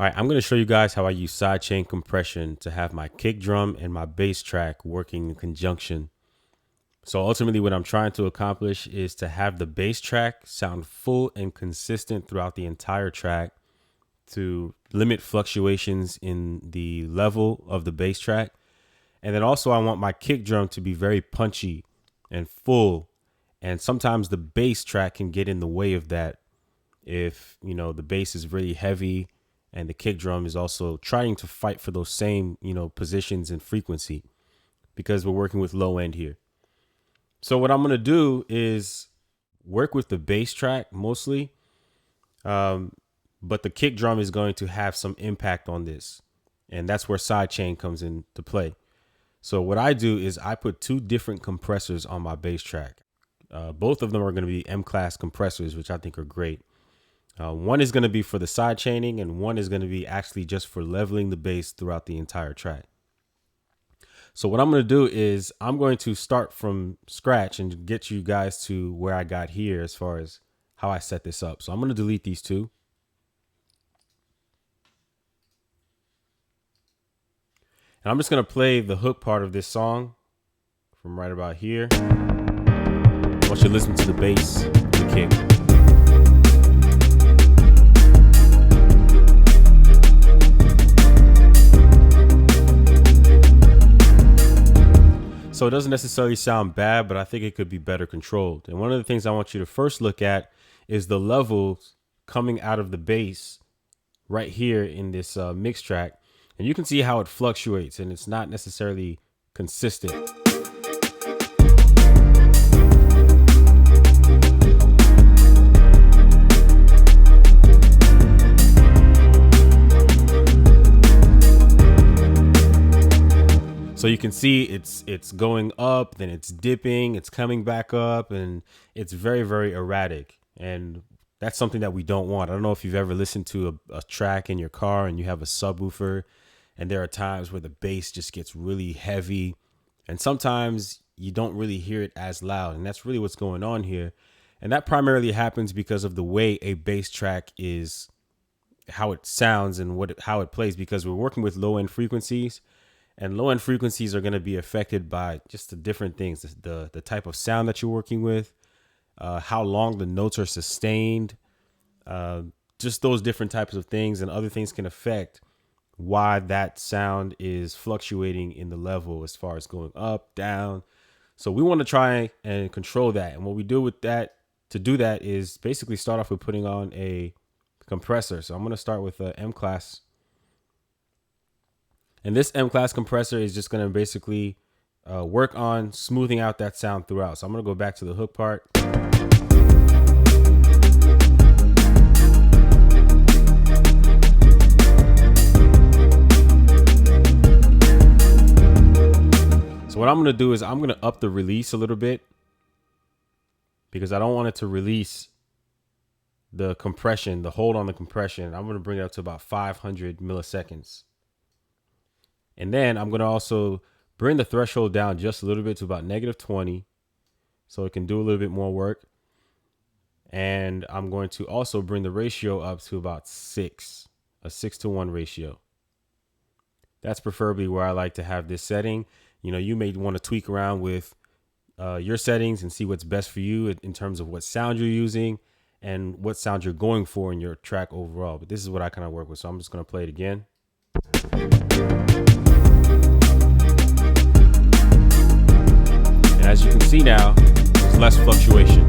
All right, I'm going to show you guys how I use sidechain compression to have my kick drum and my bass track working in conjunction. So ultimately what I'm trying to accomplish is to have the bass track sound full and consistent throughout the entire track to limit fluctuations in the level of the bass track. And then also I want my kick drum to be very punchy and full. And sometimes the bass track can get in the way of that if, the bass is really heavy and the kick drum is also trying to fight for those same, positions and frequency because we're working with low end here. So what I'm going to do is work with the bass track mostly. But the kick drum is going to have some impact on this. And that's where sidechain comes into play. So what I do is I put two different compressors on my bass track. Both of them are going to be M-class compressors, which I think are great. One is going to be for the side chaining and one is going to be actually just for leveling the bass throughout the entire track. So what I'm going to do is I'm going to start from scratch and get you guys to where I got here as far as how I set this up. So I'm going to delete these two. And I'm just going to play the hook part of this song from right about here. I want you to listen to the bass and the kick. So it doesn't necessarily sound bad, but I think it could be better controlled. And one of the things I want you to first look at is the levels coming out of the bass right here in this mix track. And you can see how it fluctuates and it's not necessarily consistent. So you can see it's going up, then it's dipping, it's coming back up, and it's very, very erratic. And that's something that we don't want. I don't know if you've ever listened to a track in your car and you have a subwoofer, and there are times where the bass just gets really heavy, and sometimes you don't really hear it as loud. And that's really what's going on here. And that primarily happens because of the way a bass track is, how it sounds and how it plays, because we're working with low end frequencies. And low end frequencies are going to be affected by just the different things, the type of sound that you're working with, how long the notes are sustained, just those different types of things, and other things can affect why that sound is fluctuating in the level as far as going up, down. So we want to try and control that. And what we do with that, to do that, is basically start off with putting on a compressor. So I'm going to start with a M-class. And this M-class compressor is just going to basically work on smoothing out that sound throughout. So I'm going to go back to the hook part. So what I'm going to do is I'm going to up the release a little bit, because I don't want it to release the compression, the hold on the compression. I'm going to bring it up to about 500 milliseconds. And then I'm going to also bring the threshold down just a little bit to about -20, so it can do a little bit more work. And I'm going to also bring the ratio up to about 6, a 6-to-1 ratio. That's preferably where I like to have this setting. You may want to tweak around with your settings and see what's best for you in terms of what sound you're using and what sound you're going for in your track overall. But this is what I kind of work with. So I'm just going to play it again. And as you can see now, there's less fluctuation.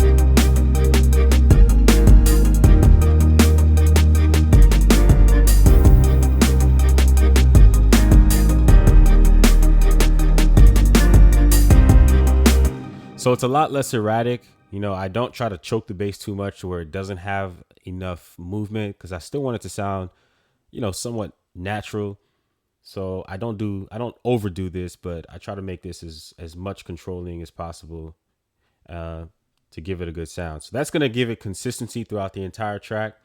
So it's a lot less erratic. I don't try to choke the bass too much where it doesn't have enough movement, because I still want it to sound, somewhat natural. So I don't overdo this, but I try to make this as much controlling as possible to give it a good sound. So that's going to give it consistency throughout the entire track.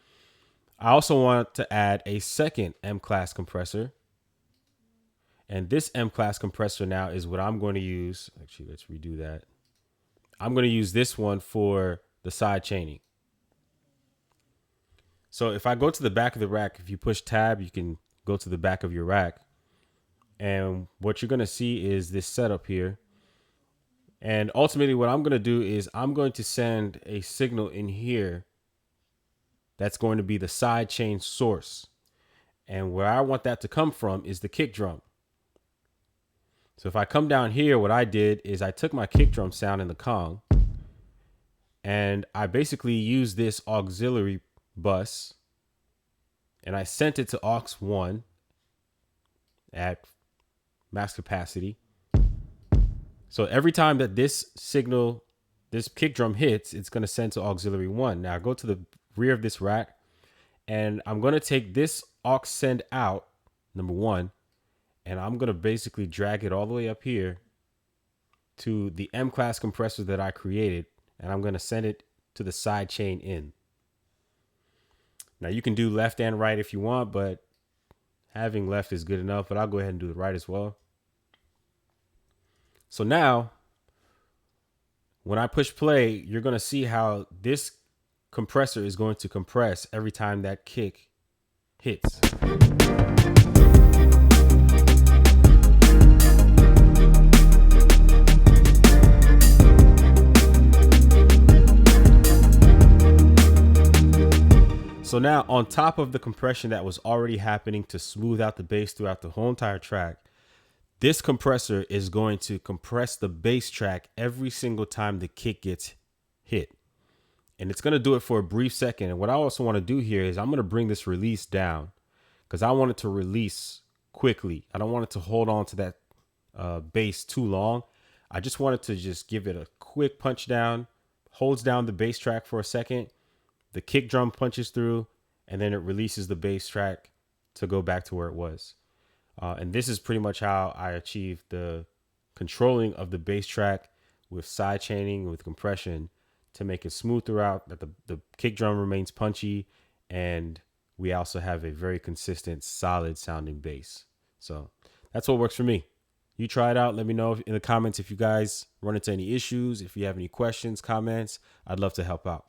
I also want to add a second M-class compressor. And this M-class compressor now is what I'm going to use. Actually, let's redo that. I'm going to use this one for the side chaining. So if I go to the back of the rack, if you push tab, you can go to the back of your rack. And what you're going to see is this setup here. And ultimately what I'm going to do is I'm going to send a signal in here that's going to be the sidechain source. And where I want that to come from is the kick drum. So if I come down here, what I did is I took my kick drum sound in the Kong and I basically used this auxiliary bus and I sent it to aux 1 at max capacity. So every time that this signal, this kick drum hits, it's going to send to auxiliary 1. Now I go to the rear of this rack and I'm going to take this aux send out, number 1, and I'm going to basically drag it all the way up here to the M class compressor that I created, and I'm going to send it to the sidechain in. Now you can do left and right if you want, but having left is good enough, but I'll go ahead and do the right as well. So now when I push play, you're going to see how this compressor is going to compress every time that kick hits. So now on top of the compression that was already happening to smooth out the bass throughout the whole entire track, this compressor is going to compress the bass track every single time the kick gets hit. And it's going to do it for a brief second. And what I also want to do here is I'm going to bring this release down because I want it to release quickly. I don't want it to hold on to that bass too long. I just want it to just give it a quick punch down, holds down the bass track for a second. The kick drum punches through, and then it releases the bass track to go back to where it was. And this is pretty much how I achieved the controlling of the bass track with side chaining, with compression, to make it smooth throughout, that the kick drum remains punchy, and we also have a very consistent, solid sounding bass. So that's what works for me. You try it out. Let me know in the comments if you guys run into any issues, if you have any questions, comments. I'd love to help out.